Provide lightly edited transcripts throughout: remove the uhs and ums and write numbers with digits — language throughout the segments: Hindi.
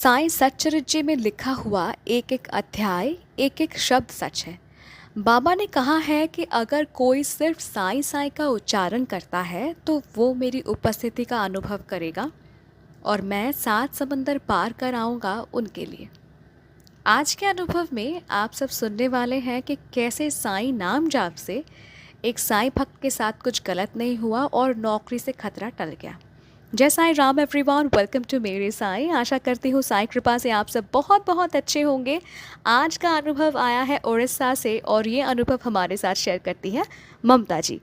साईं सच्चरित्र में लिखा हुआ एक एक अध्याय एक एक शब्द सच है। बाबा ने कहा है कि अगर कोई सिर्फ साईं साईं का उच्चारण करता है तो वो मेरी उपस्थिति का अनुभव करेगा और मैं 7 समंदर पार कर आऊँगा उनके लिए। आज के अनुभव में आप सब सुनने वाले हैं कि कैसे साईं नाम जाप से एक साईं भक्त के साथ कुछ गलत नहीं हुआ और नौकरी से खतरा टल गया। जय Sai Ram everyone, welcome to मेरे साईं। आशा करती हूँ साईं कृपा से आप सब बहुत बहुत अच्छे होंगे। आज का अनुभव आया है उड़ीसा से और ये अनुभव हमारे साथ शेयर करती है ममता जी।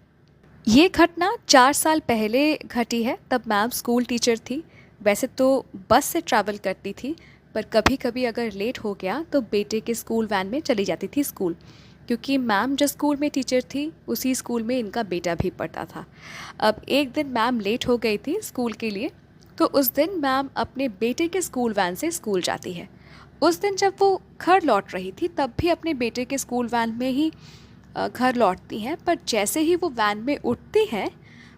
ये घटना 4 साल पहले घटी है। तब मैम स्कूल टीचर थी। वैसे तो बस से ट्रैवल करती थी, पर कभी कभी अगर लेट हो गया तो बेटे के स्कूल वैन में चली जाती थी स्कूल, क्योंकि मैम जिस स्कूल में टीचर थी उसी स्कूल में इनका बेटा भी पढ़ता था। अब एक दिन मैम लेट हो गई थी स्कूल के लिए, तो उस दिन मैम अपने बेटे के स्कूल वैन से स्कूल जाती है। उस दिन जब वो घर लौट रही थी तब भी अपने बेटे के स्कूल वैन में ही घर लौटती हैं, पर जैसे ही वो वैन में उठती हैं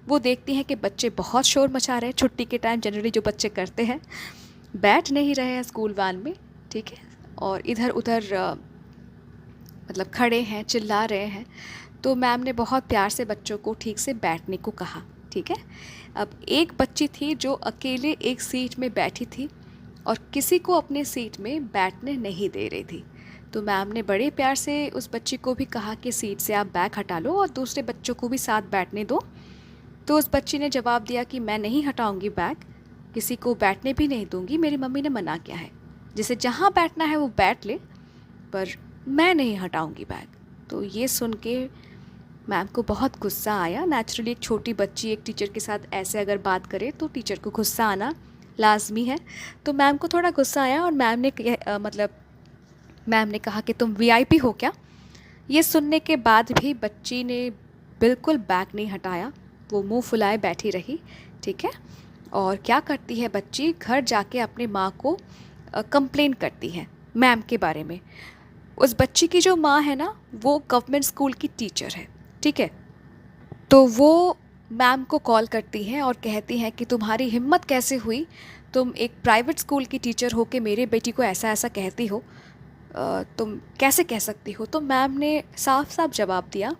वो देखती हैं कि बच्चे बहुत शोर मचा रहे हैं। छुट्टी के टाइम जनरली जो बच्चे करते हैं, बैठ नहीं रहे हैं स्कूल वैन में, ठीक है, और इधर उधर मतलब खड़े हैं, चिल्ला रहे हैं। तो मैम ने बहुत प्यार से बच्चों को ठीक से बैठने को कहा, ठीक है। अब एक बच्ची थी जो अकेले एक सीट में बैठी थी और किसी को अपने सीट में बैठने नहीं दे रही थी। तो मैम ने बड़े प्यार से उस बच्ची को भी कहा कि सीट से आप बैग हटा लो और दूसरे बच्चों को भी साथ बैठने दो। तो उस बच्ची ने जवाब दिया कि मैं नहीं हटाऊंगी बैग, किसी को बैठने भी नहीं दूंगी, मेरी मम्मी ने मना किया है, जिसे जहाँ बैठना है वो बैठ ले, पर मैं नहीं हटाऊंगी बैग। तो ये सुन के मैम को बहुत गुस्सा आया। नेचुरली एक छोटी बच्ची एक टीचर के साथ ऐसे अगर बात करे तो टीचर को गुस्सा आना लाजमी है। तो मैम को थोड़ा गुस्सा आया और मैम ने कहा कि तुम वीआईपी हो क्या। ये सुनने के बाद भी बच्ची ने बिल्कुल बैग नहीं हटाया, वो मुंह फुलाए बैठी रही, ठीक है। और क्या करती है बच्ची, घर जाके अपने माँ को कंप्लेन करती है मैम के बारे में। उस बच्ची की जो माँ है ना, वो गवर्नमेंट स्कूल की टीचर है, ठीक है। तो वो मैम को कॉल करती हैं और कहती हैं कि तुम्हारी हिम्मत कैसे हुई, तुम एक प्राइवेट स्कूल की टीचर हो के मेरे बेटी को ऐसा ऐसा कहती हो, तुम कैसे कह सकती हो। तो मैम ने साफ साफ जवाब दिया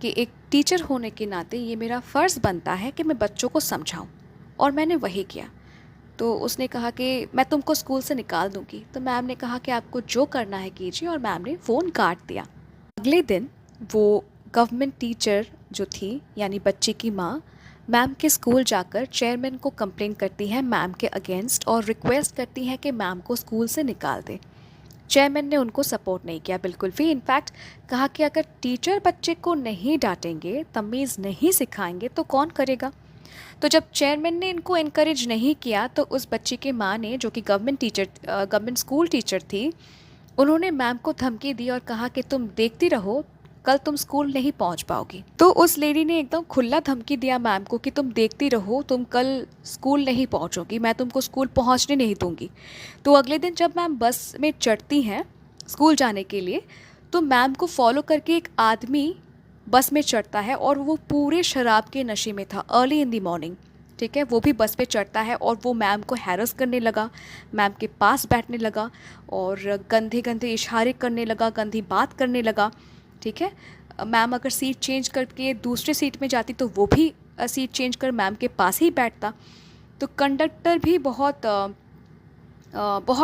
कि एक टीचर होने के नाते ये मेरा फ़र्ज़ बनता है कि मैं बच्चों को समझाऊं, और मैंने वही किया। तो उसने कहा कि मैं तुमको स्कूल से निकाल दूंगी। तो मैम ने कहा कि आपको जो करना है कीजिए, और मैम ने फ़ोन काट दिया। अगले दिन वो गवर्नमेंट टीचर जो थी, यानी बच्ची की माँ, मैम के स्कूल जाकर चेयरमैन को कंप्लेन करती हैं मैम के अगेंस्ट और रिक्वेस्ट करती हैं कि मैम को स्कूल से निकाल दें। चेयरमैन ने उनको सपोर्ट नहीं किया बिल्कुल भी। इनफैक्ट कहा कि अगर टीचर बच्चे को नहीं डांटेंगे, तमीज़ नहीं सिखाएंगे तो कौन करेगा। तो जब चेयरमैन ने इनको इनकरेज नहीं किया तो उस बच्ची के माँ ने, जो कि गवर्नमेंट स्कूल टीचर थी, उन्होंने मैम को धमकी दी और कहा कि तुम देखती रहो, कल तुम स्कूल नहीं पहुंच पाओगी। तो उस लेडी ने एकदम खुला धमकी दिया मैम को कि तुम देखती रहो, तुम कल स्कूल नहीं पहुंचोगी, मैं तुमको स्कूल पहुंचने नहीं दूंगी। तो अगले दिन जब मैम बस में चढ़ती हैं स्कूल जाने के लिए, तो मैम को फॉलो करके एक आदमी बस में चढ़ता है और वो पूरे शराब के नशे में था, अर्ली इन दी मॉर्निंग, ठीक है। वो भी बस पे चढ़ता है और वो मैम को हैरस करने लगा, मैम के पास बैठने लगा और गंदे गंदे इशारे करने लगा, गंदी बात करने लगा, ठीक है। मैम अगर सीट चेंज करके दूसरे सीट में जाती तो वो भी सीट चेंज कर मैम के पास ही बैठता। तो कंडक्टर भी बहुत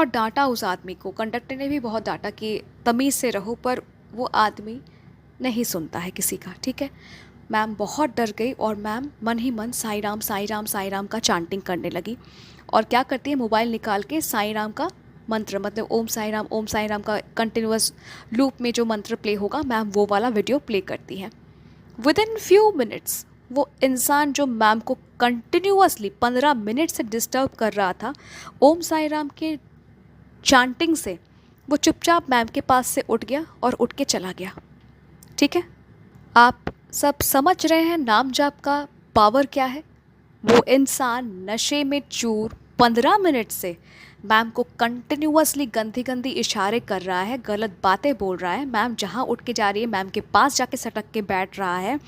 डांटा उस आदमी को। कंडक्टर ने भी बहुत डांटा कि तमीज़ से रहो, पर वो आदमी नहीं सुनता है किसी का, ठीक है। मैम बहुत डर गई और मैम मन ही मन साई राम साई राम साई राम का चांटिंग करने लगी। और क्या करती है, मोबाइल निकाल के साई राम का मंत्र, मतलब ओम साई राम का कंटिन्यूअस लूप में जो मंत्र प्ले होगा, मैम वो वाला वीडियो प्ले करती है। विद इन फ्यू मिनट्स वो इंसान जो मैम को कंटिन्यूअसली 15 मिनट से डिस्टर्ब कर रहा था ओम साई राम के चांटिंग से, वो चुपचाप मैम के पास से उठ गया और उठ के चला गया, ठीक है। आप सब समझ रहे हैं नाम जाप का पावर क्या है। वो इंसान नशे में चूर 15 मिनट से मैम को कंटिन्यूअसली गंदी गंदी इशारे कर रहा है, गलत बातें बोल रहा है। मैम जहाँ उठ के जा रही है मैम के पास जाके सटक के बैठ रहा है,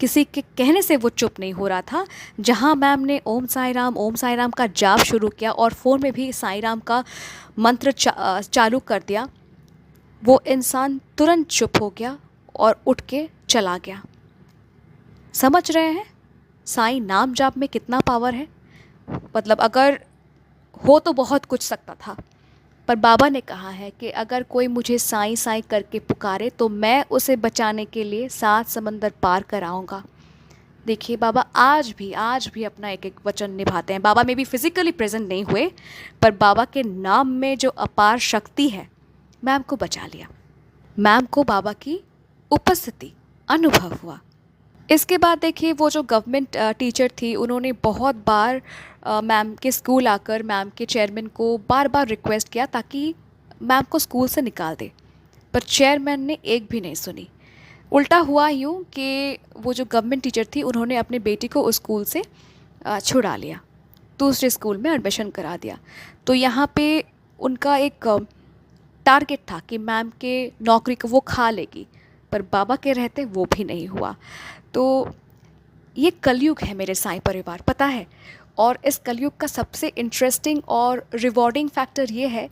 किसी के कहने से वो चुप नहीं हो रहा था। जहाँ मैम ने ओम साई राम का जाप शुरू किया और फ़ोन में भी साई राम का मंत्र चालू कर दिया, वो इंसान तुरंत चुप हो गया और उठ के चला गया। समझ रहे हैं साईं नाम जाप में कितना पावर है? मतलब अगर हो तो बहुत कुछ सकता था, पर बाबा ने कहा है कि अगर कोई मुझे साईं साईं करके पुकारे तो मैं उसे बचाने के लिए 7 समंदर पार कर आऊँगा। देखिए बाबा आज भी अपना एक एक वचन निभाते हैं। बाबा में भी फिज़िकली प्रेजेंट नहीं हुए, पर बाबा के नाम में जो अपार शक्ति है, मैम को बचा लिया। मैम को बाबा की उपस्थिति अनुभव हुआ। इसके बाद देखिए वो जो गवर्नमेंट टीचर थी, उन्होंने बहुत बार मैम के स्कूल आकर मैम के चेयरमैन को बार बार रिक्वेस्ट किया ताकि मैम को स्कूल से निकाल दे, पर चेयरमैन ने एक भी नहीं सुनी। उल्टा हुआ यूँ कि वो जो गवर्नमेंट टीचर थी, उन्होंने अपनी बेटी को उस स्कूल से छुड़ा लिया, दूसरे स्कूल में एडमिशन करा दिया। तो यहाँ पे उनका एक टारगेट था कि मैम के नौकरी को वो खा लेगी, पर बाबा के रहते वो भी नहीं हुआ। तो ये कलयुग है मेरे साईं परिवार, पता है। और इस कलयुग का सबसे इंटरेस्टिंग और रिवॉर्डिंग फैक्टर ये है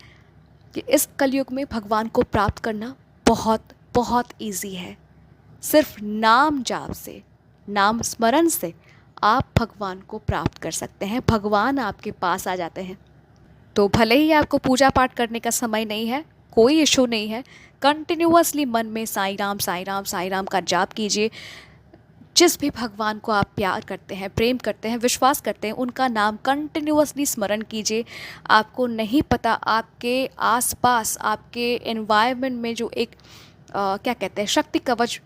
कि इस कलयुग में भगवान को प्राप्त करना बहुत बहुत ईजी है। सिर्फ नाम जाप से, नाम स्मरण से आप भगवान को प्राप्त कर सकते हैं। भगवान आपके पास आ जाते हैं। तो भले ही आपको पूजा पाठ करने का समय नहीं है, कोई इशू नहीं है, कंटिन्यूअसली मन में साईं राम का जाप कीजिए। जिस भी भगवान को आप प्यार करते हैं, प्रेम करते हैं, विश्वास करते हैं, उनका नाम कंटिन्यूअसली स्मरण कीजिए। आपको नहीं पता आपके आसपास, आपके एनवायरनमेंट में जो एक क्या कहते हैं, शक्ति कवच,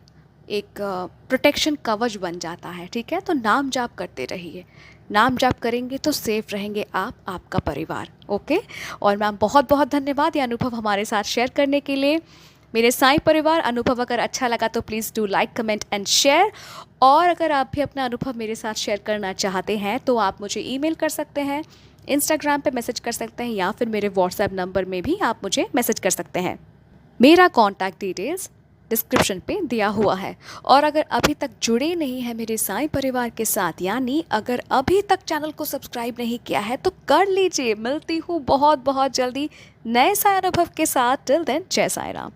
एक प्रोटेक्शन कवच बन जाता है। ठीक है, तो नाम जाप करते रहिए। नाम जाप करेंगे तो सेफ रहेंगे आप, आपका परिवार। ओके। और मैम बहुत बहुत धन्यवाद ये अनुभव हमारे साथ शेयर करने के लिए। मेरे साईं परिवार, अनुभव अगर अच्छा लगा तो please do like, comment and share. और अगर आप भी अपना अनुभव मेरे साथ शेयर करना चाहते हैं तो आप मुझे ईमेल कर सकते हैं, इंस्टाग्राम पे मैसेज कर सकते हैं, या फिर मेरे व्हाट्सएप नंबर में भी आप मुझे मैसेज कर सकते हैं। मेरा कॉन्टैक्ट डिटेल्स डिस्क्रिप्शन पे दिया हुआ है। और अगर अभी तक जुड़े नहीं हैं मेरे साईं परिवार के साथ, यानी अगर अभी तक चैनल को सब्सक्राइब नहीं किया है तो कर लीजिए। मिलती हूँ बहुत बहुत जल्दी नए साईं अनुभव के साथ। टिल देन, जय साईं राम।